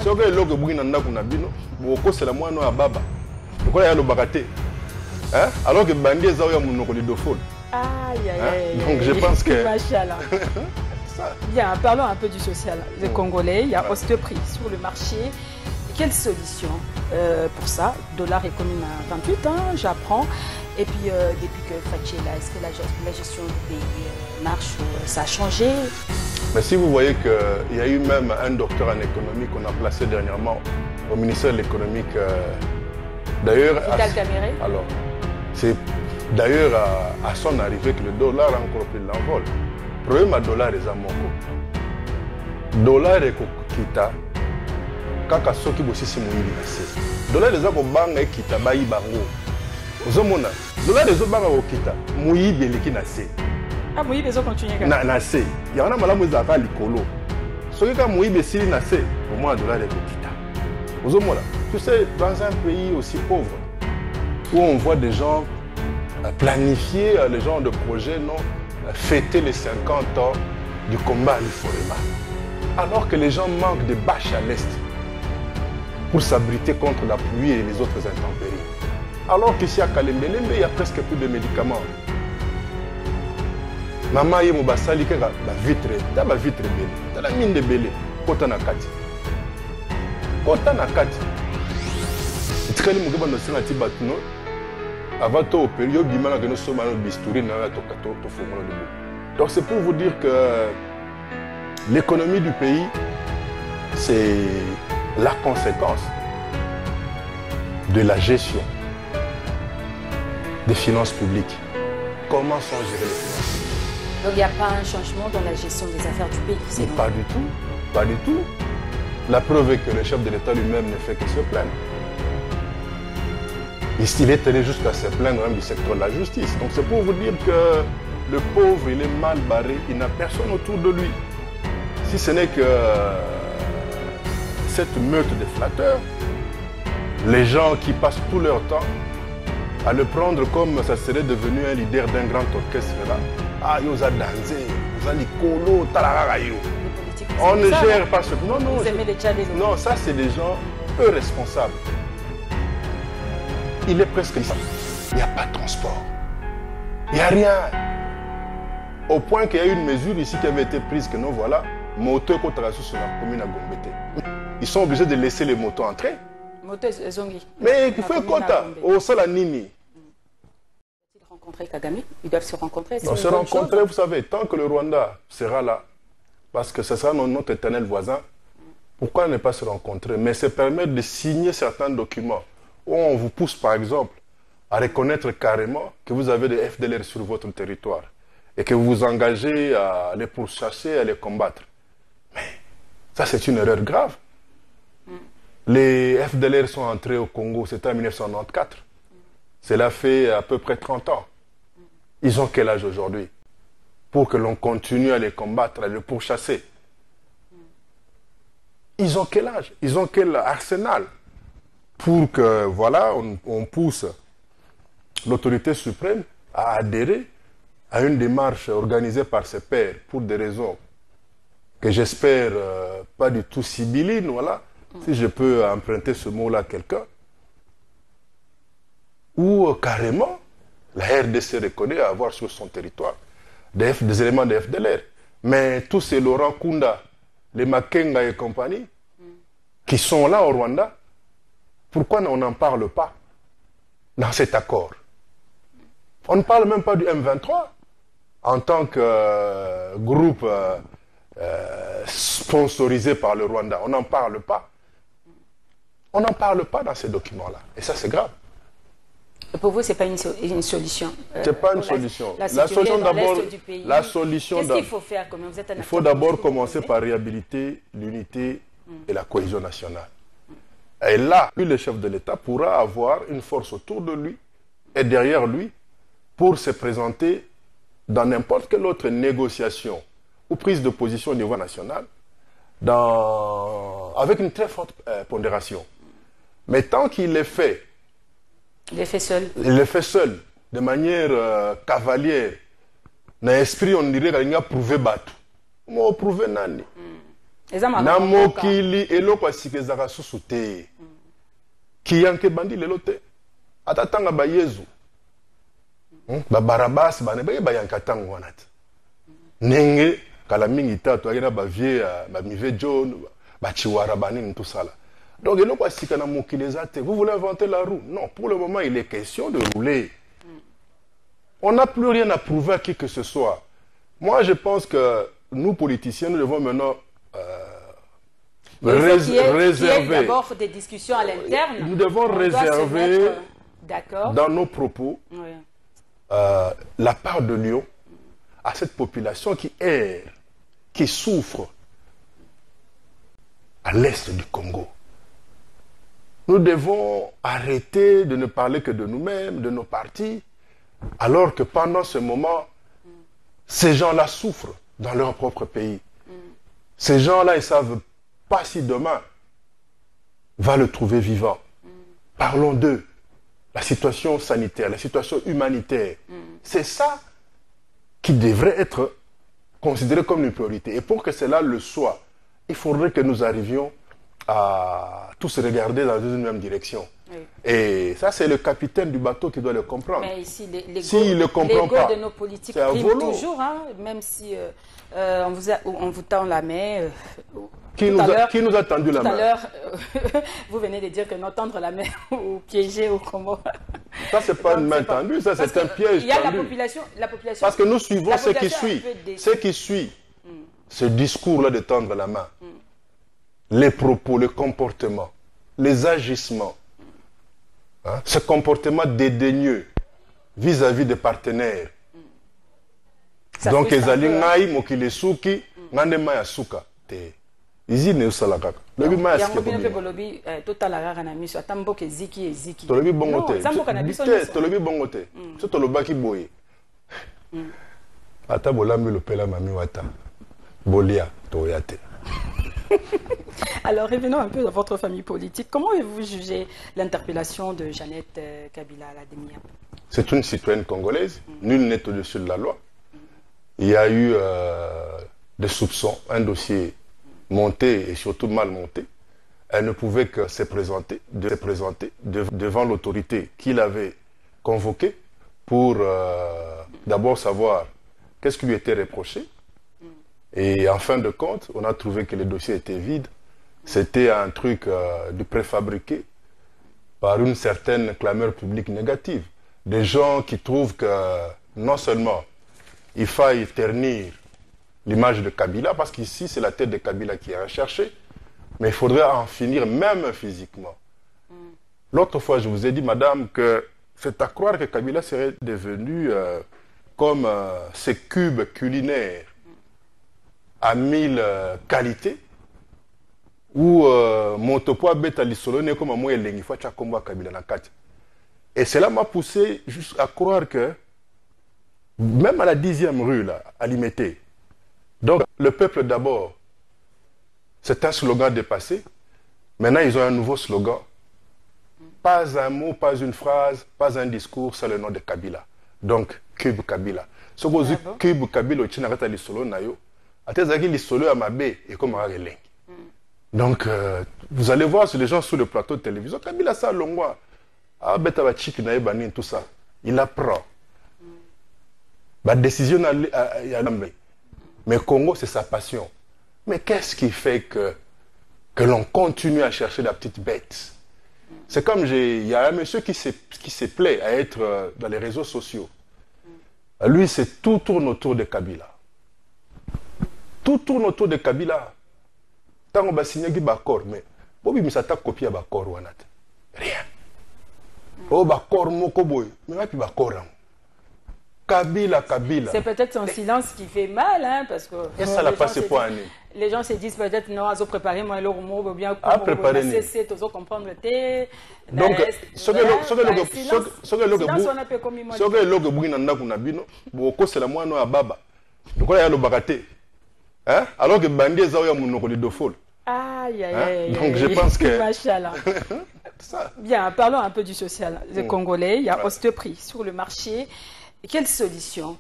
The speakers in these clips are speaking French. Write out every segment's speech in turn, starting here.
soki eloko ebuki na ndako na bino bokosela mwana ya baba lokola ya lobaka te alors que bandi eza oyo ya monoko lidofone. Donc je pense que bien, parlons un peu du social. Les Congolais, il y a hausse de prix sur le marché. Quelle solution pour ça? Dollar est commune à 28 ans, j'apprends. Et puis depuis que Fatih est là, est-ce que la gestion du pays marche? Ça a changé? Mais si vous voyez qu'il y a eu même un docteur en économie qu'on a placé dernièrement au ministère de l'économie. D'ailleurs, alors, c'est d'ailleurs à son arrivée que le dollar a encore pris l'envol. Le problème à dollar est à Moko. Dollar est kita kaka soki bosisi moyibi na se. Dollar est à Banga et kita bayi bango. Ozomona. Dollar est à Banga au kita moyibi eleki na se. Ah moyibi ezo continuer na se. Ya wana malamu ezaka likolo. Soki ka moyibi esili na se, au moins dollar est kita. Ozomona. Tu sais, dans un pays aussi pauvre, où on voit des gens planifier les gens de projets, non, fêter les 50 ans du combat à l'Iforema. Alors que les gens manquent de bâches à l'Est pour s'abriter contre la pluie et les autres intempéries. Alors qu'ici à Kalembelembe, il n'y a presque plus de médicaments. Maman yé mobasali ke ba vitre, da ba vitre belé, da la mine de belé, kota na kati. Kota na kati. Itkali mugeba no singa ti batuno. Avant tout, période bimana que nous sommes à notre bistouri, donc c'est pour vous dire que l'économie du pays, c'est la conséquence de la gestion des finances publiques. Comment sont gérées les finances? Donc il n'y a pas un changement dans la gestion des affaires du pays? Pas du tout, pas du tout. La preuve est que le chef de l'État lui-même ne fait que se plaindre. Il est allé jusqu'à se plaindre même du secteur de la justice. Donc c'est pour vous dire que le pauvre, il est mal barré, il n'a personne autour de lui. Si ce n'est que cette meute de flatteurs, les gens qui passent tout leur temps à le prendre comme ça serait devenu un leader d'un grand orchestre là. Ah, ils ont dansé, ils ont dit colo, talaragayo. On ne gère pas ce... Non, non, non, ça c'est des gens peu responsables. Il est presque ici. Il n'y a pas de transport. Il n'y a rien. Au point qu'il y a eu une mesure ici qui avait été prise que non, voilà, moto contre la sur la commune à Gombete. Ils sont obligés de laisser les motos entrer. Mais il faut quota au Salanini. Ils rencontrer Kagame, ils doivent se rencontrer. On se rencontrer, vous savez, tant que le Rwanda sera là, parce que ce sera notre éternel voisin, pourquoi ne pas se rencontrer? Mais se permettre de signer certains documents. Où on vous pousse par exemple à reconnaître carrément que vous avez des FDLR sur votre territoire et que vous vous engagez à les pourchasser, à les combattre. Mais ça c'est une erreur grave. Les FDLR sont entrés au Congo, c'était en 1994. Cela fait à peu près 30 ans. Ils ont quel âge aujourd'hui? Pour que l'on continue à les combattre, à les pourchasser. Ils ont quel âge? Ils ont quel arsenal? Pour que, voilà, on pousse l'autorité suprême à adhérer à une démarche organisée par ses pairs pour des raisons que j'espère pas du tout sibyllines, voilà, si je peux emprunter ce mot-là à quelqu'un, où carrément la RDC reconnaît avoir sur son territoire des éléments de FDLR. Mais tous ces Laurent Kunda, les Makenga et compagnie, qui sont là au Rwanda, pourquoi on n'en parle pas dans cet accord? On ne parle même pas du M23 en tant que groupe sponsorisé par le Rwanda. On n'en parle pas. On n'en parle pas dans ces documents-là. Et ça, c'est grave. Pour vous, ce n'est pas une solution. Ce n'est pas une solution. La solution d'abord, la solution. Qu'est-ce qu'il faut faire comme vous êtes un Il faut d'abord commencer par réhabiliter l'unité et la cohésion nationale. Et là, lui, le chef de l'État pourra avoir une force autour de lui et derrière lui pour se présenter dans n'importe quelle autre négociation ou prise de position au niveau national avec une très forte pondération. Mais tant qu'il le fait, il le fait seul. Il le fait seul, de manière cavalière. Dans l'esprit, on dirait qu'il a prouvé Batou. On a prouvé Nani. Na mokili eloko asikezaka susu te. Kiyanke bandi lelo te. Atatanga ba Yezu. Ba Barabas ba ne ba yanka tango wana te. Nenge kala mingi tatu akena ba vie ba mive John ba chiwara bani tout ça là. Donc eloko asika na mokili ezate. Vous voulez inventer la roue? Non, pour le moment il est question de rouler. On n'a plus rien à prouver à qui que ce soit. Moi je pense que nous politiciens nous devons maintenant réserver d'abord des discussions à l'interne. Nous devons réserver dans nos propos la part de lion à cette population qui erre, qui souffre à l'est du Congo. Nous devons arrêter de ne parler que de nous-mêmes, de nos partis, alors que pendant ce moment, ces gens-là souffrent dans leur propre pays. Ces gens-là, ils ne savent pas si demain va le trouver vivant. Parlons d'eux. La situation sanitaire, la situation humanitaire. C'est ça qui devrait être considéré comme une priorité. Et pour que cela le soit, il faudrait que nous arrivions à tous regarder dans une même direction. Oui. Et ça, c'est le capitaine du bateau qui doit le comprendre. Mais ici, s'il ne comprend pas, de nos politiques prime toujours, hein, même si on vous tend la main. Qui nous a tendu la main? Tout à l'heure, vous venez de dire que non, tendre la main ou piéger ou comment. Ça, c'est pas une main tendue, ça, c'est un piège tendu. Il y a la population. Parce que nous suivons ce qui suit. Ce qui suit, ce discours-là de tendre la main. Les propos, le comportement, les agissements, hein, ce comportement dédaigneux vis-à-vis des partenaires. Donc, ezali ngai mokile suki ngande maya suka te. Ici ne usala kaka. Lobi maya suki. Yango bino pe bolobi total rara na miso atambo ke ziki e ziki. Tolobi bongo te. Zambo kana biso te. Tolobi bongo te. So tolobaki boye. Ata bolambi lopela mami wata. Bolia toyate. Alors, revenons un peu dans votre famille politique. Comment avez-vous jugé l'interpellation de Jeannette Kabila à la Demia? C'est une citoyenne congolaise. Nul n'est au-dessus de la loi. Il y a eu des soupçons, un dossier monté et surtout mal monté. Elle ne pouvait que se présenter devant l'autorité qui l'avait convoquée pour d'abord savoir qu'est-ce qui lui était reproché. Et en fin de compte, on a trouvé que le dossier était vide. C'était un truc de préfabriqué par une certaine clameur publique négative. Des gens qui trouvent que non seulement il faille ternir l'image de Kabila, parce qu'ici c'est la tête de Kabila qui est recherchée, mais il faudrait en finir même physiquement. L'autre fois, je vous ai dit, madame, que c'est à croire que Kabila serait devenu comme ces cubes culinaires à 1000 qualités, où Montopoa beta lisolo ne comme moi elengi fa chakomba Kabila na kati. Et cela m'a poussé juste à croire que même à la 10e rue là, à Limete. Donc le peuple d'abord, c'est un slogan dépassé. Maintenant ils ont un nouveau slogan. Pas un mot, pas une phrase, pas un discours, c'est le nom de Kabila. Donc Cube Kabila. Ce que vous Cube Kabila au Chinarata lisolo na yo. Donc, vous allez voir sur les gens sur le plateau de télévision, Kabila ça longwa, tout ça, il apprend. La décision, mais Congo, c'est sa passion. Mais qu'est-ce qui fait que l'on continue à chercher la petite bête? C'est comme il y a un monsieur qui se plaît à être dans les réseaux sociaux. Lui, c'est tout tourne autour de Kabila. Tout tourne autour de Kabila. Tant qu'on va signer un accord, mais Bobby me s'attaque copier un accord ou rien. Oh, accord, moko boy, mais pas plus accord. Kabila. C'est peut-être son silence qui fait mal, hein, parce que. Et ça l'a passé pour un les gens se disent peut-être non, ils ont préparé moi leur mot, ou bien préparé. C'est tous comprendre te. Donc, ce que l'on c'est la moine à baba. Donc, il y a le bagaté. Hein? Alors que Bandi est un monocole de folle. Donc je pense que. Bien, parlons un peu du social. Les Congolais, il y a Osteprix sur le marché. Quelle solution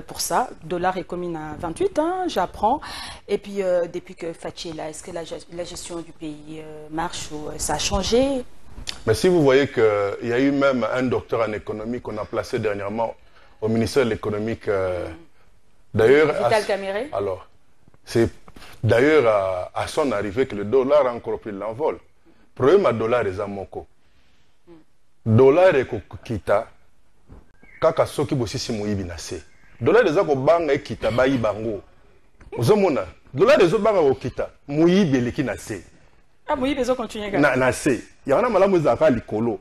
pour ça. Dollar est commune à 28, hein, j'apprends. Et puis, depuis que Fachi est là, est-ce que la gestion du pays marche ou ça a changé? Mais si vous voyez qu'il y a eu même un docteur en économie qu'on a placé dernièrement au ministère de l'économique, d'ailleurs... Vital Caméré. Alors, c'est d'ailleurs à son arrivée que le dollar a encore pris l'envol. Le problème à dollar est à Moko. Dollar est kita, kaka soki bosisi muibi na se. Dollar est à banga kita bayi bango. Ozomona, dollar est à banga kita, muibi eleki na se. Ah, muibi zo continue na se. Ya wana malamu zaka likolo.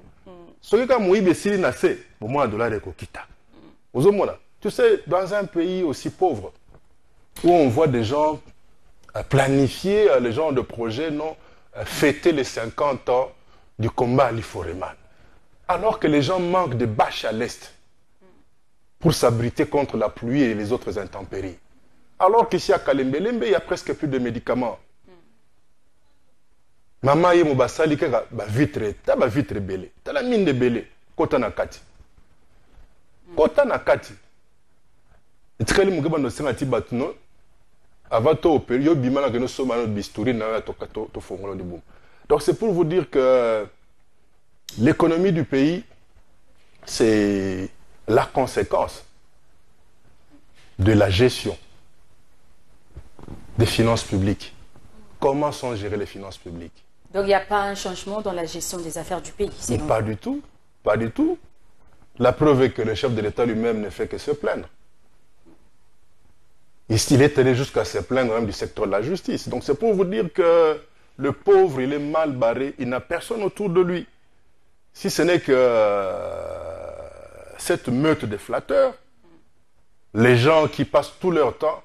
Soki ka muibi sili na se, bon moi dollar est kita. Ozomona, tu sais, dans un pays aussi pauvre, où on voit des gens planifier les genres de projets, non, fêter les 50 ans du combat à l'Iforeman. Alors que les gens manquent de bâches à l'Est pour s'abriter contre la pluie et les autres intempéries. Alors qu'ici à Kalembelembe, il y a presque plus de médicaments. Maman ye mobasali kaka ba vitre belé. Ta la mine de belé. Kota na kati. Kota na kati. Etikali mugeba no senga ti batuno. Avant to opérer, yo bimana que nous sommes à bistouri na to fongolo de boum. Donc c'est pour vous dire que l'économie du pays, c'est la conséquence de la gestion des finances publiques. Comment sont gérées les finances publiques? Donc il n'y a pas un changement dans la gestion des affaires du pays? Pas du tout. Pas du tout. La preuve est que le chef de l'État lui-même ne fait que se plaindre. Il est allé jusqu'à se plaindre même du secteur de la justice. Donc c'est pour vous dire que le pauvre, il est mal barré, il n'a personne autour de lui. Si ce n'est que cette meute de flatteurs, les gens qui passent tout leur temps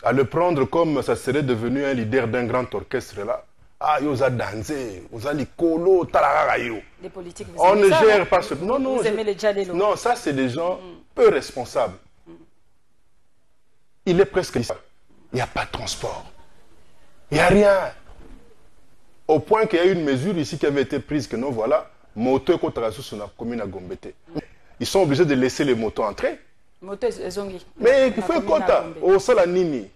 à le prendre comme ça serait devenu un leader d'un grand orchestre là. Ah, ils ont dansé, ils ont likolo, tararayo. Les politiques, vous on ne ça, gère pas ce... Non, non, vous aimez les djalélos. Non, ça c'est des gens peu responsables. Il est presque... Il n'y a pas de transport. Il n'y a rien. Au point qu'il y a eu une mesure ici qui avait été prise que non, voilà, moto Kotarasu sur la commune à Gombete. Ils sont obligés de laisser les motos entrer. Mais il faut compter au sol à Nini. Il ne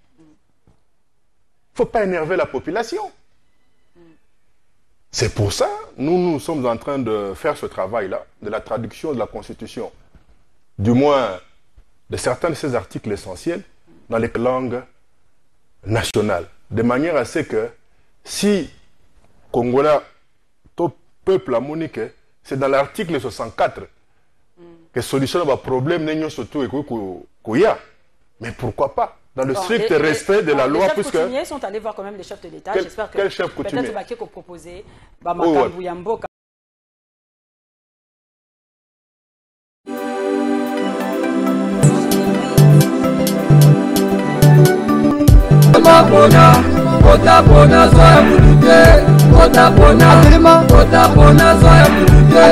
faut pas énerver la population. C'est pour ça, nous sommes en train de faire ce travail-là, de la traduction de la Constitution, du moins de certains de ces articles essentiels, dans les langues nationales. De manière à ce que, si Congolais, tout peuple à Monique, c'est dans l'article 64 que solutionne le problème n'est surtout Kouya. Mais pourquoi pas? Dans le strict respect de la loi, puisque... Les chefs coutumiers sont allés voir quand même les chefs de l'État. J'espère que quel chef coutumier? Peut-être Baké qu'on proposait Bamakambu Yamboka. Kota zoya mulute, kota bona zoya mulute.